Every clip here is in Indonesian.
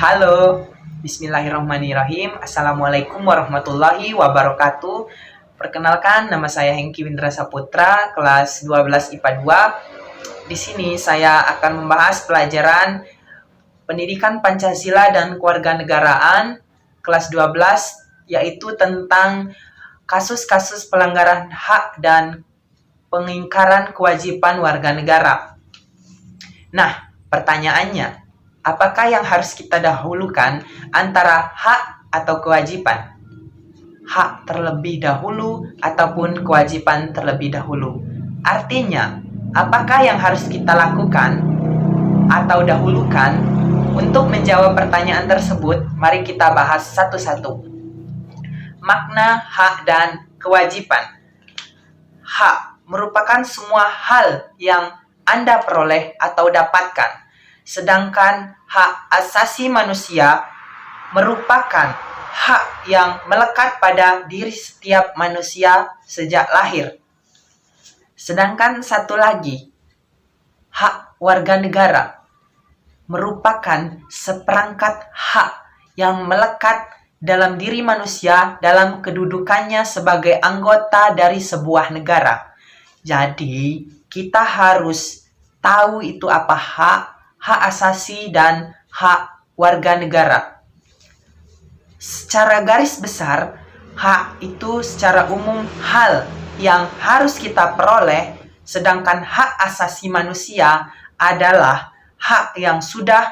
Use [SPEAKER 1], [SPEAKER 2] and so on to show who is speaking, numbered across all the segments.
[SPEAKER 1] Halo, bismillahirrahmanirrahim. Assalamualaikum warahmatullahi wabarakatuh. Perkenalkan, nama saya Hengki Windra Saputra, kelas 12 IPA 2. Di sini saya akan membahas pelajaran Pendidikan Pancasila dan Kewarganegaraan kelas 12, yaitu tentang kasus-kasus pelanggaran hak dan pengingkaran kewajiban warga negara. Nah, pertanyaannya, apakah yang harus kita dahulukan antara hak atau kewajiban? Hak terlebih dahulu ataupun kewajiban terlebih dahulu? Artinya, apakah yang harus kita lakukan atau dahulukan? Untuk menjawab pertanyaan tersebut, mari kita bahas satu-satu. Makna hak dan kewajiban. Hak merupakan semua hal yang Anda peroleh atau dapatkan. Sedangkan hak asasi manusia merupakan hak yang melekat pada diri setiap manusia sejak lahir. Sedangkan satu lagi, hak warga negara merupakan seperangkat hak yang melekat dalam diri manusia dalam kedudukannya sebagai anggota dari sebuah negara. Jadi, kita harus tahu itu apa hak asasi dan hak warga negara. Secara garis besar, hak itu secara umum hal yang harus kita peroleh, sedangkan hak asasi manusia adalah hak yang sudah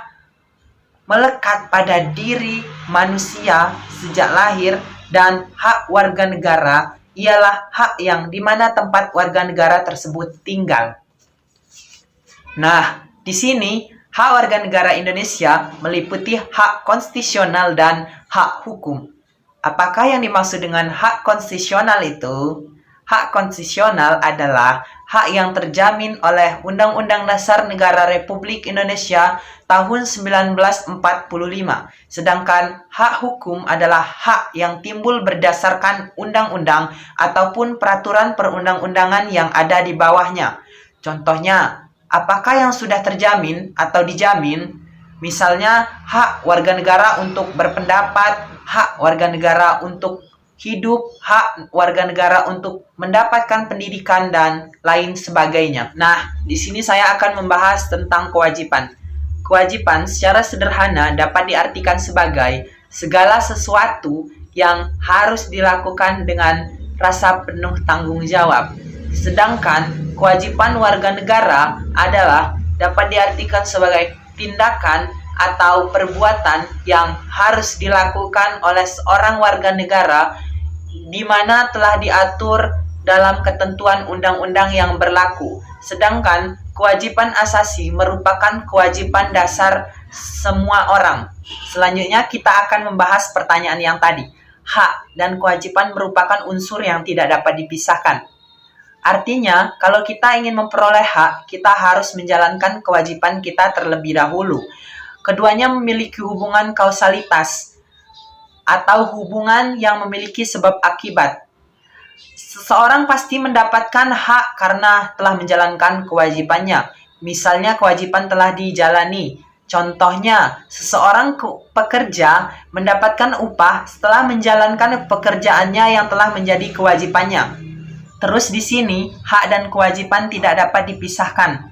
[SPEAKER 1] melekat pada diri manusia sejak lahir, dan hak warga negara ialah hak yang dimana tempat warga negara tersebut tinggal. Nah, di sini hak warga negara Indonesia meliputi hak konstitusional dan hak hukum. Apakah yang dimaksud dengan hak konstitusional itu? Hak konstitusional adalah hak yang terjamin oleh Undang-Undang Dasar Negara Republik Indonesia tahun 1945. Sedangkan hak hukum adalah hak yang timbul berdasarkan undang-undang ataupun peraturan perundang-undangan yang ada di bawahnya. Contohnya, apakah yang sudah terjamin atau dijamin? Misalnya, hak warga negara untuk berpendapat, hak warga negara untuk hidup, hak warga negara untuk mendapatkan pendidikan, dan lain sebagainya. Nah, di sini saya akan membahas tentang kewajiban. Kewajiban secara sederhana dapat diartikan sebagai segala sesuatu yang harus dilakukan dengan rasa penuh tanggung jawab. Sedangkan kewajiban warga negara adalah dapat diartikan sebagai tindakan atau perbuatan yang harus dilakukan oleh seorang warga negara di mana telah diatur dalam ketentuan undang-undang yang berlaku. Sedangkan kewajiban asasi merupakan kewajiban dasar semua orang. Selanjutnya kita akan membahas pertanyaan yang tadi. Hak dan kewajiban merupakan unsur yang tidak dapat dipisahkan. Artinya, kalau kita ingin memperoleh hak, kita harus menjalankan kewajiban kita terlebih dahulu. Keduanya memiliki hubungan kausalitas atau hubungan yang memiliki sebab akibat. Seseorang pasti mendapatkan hak karena telah menjalankan kewajibannya. Misalnya kewajiban telah dijalani. Contohnya, seseorang pekerja mendapatkan upah setelah menjalankan pekerjaannya yang telah menjadi kewajibannya. Terus di sini, hak dan kewajiban tidak dapat dipisahkan.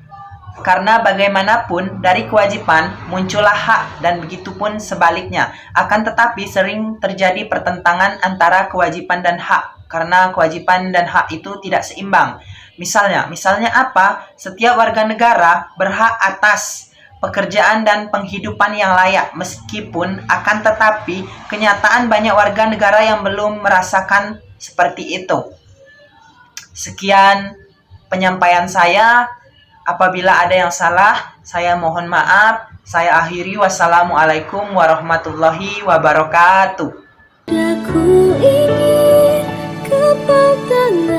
[SPEAKER 1] Karena bagaimanapun dari kewajiban muncullah hak, dan begitupun sebaliknya. Akan tetapi sering terjadi pertentangan antara kewajiban dan hak karena kewajiban dan hak itu tidak seimbang. Misalnya apa? Setiap warga negara berhak atas pekerjaan dan penghidupan yang layak, meskipun akan tetapi kenyataan banyak warga negara yang belum merasakan seperti itu. Sekian penyampaian saya. Apabila ada yang salah, saya mohon maaf. Saya akhiri. Wassalamualaikum warahmatullahi wabarakatuh.
[SPEAKER 2] Aku ingin kepala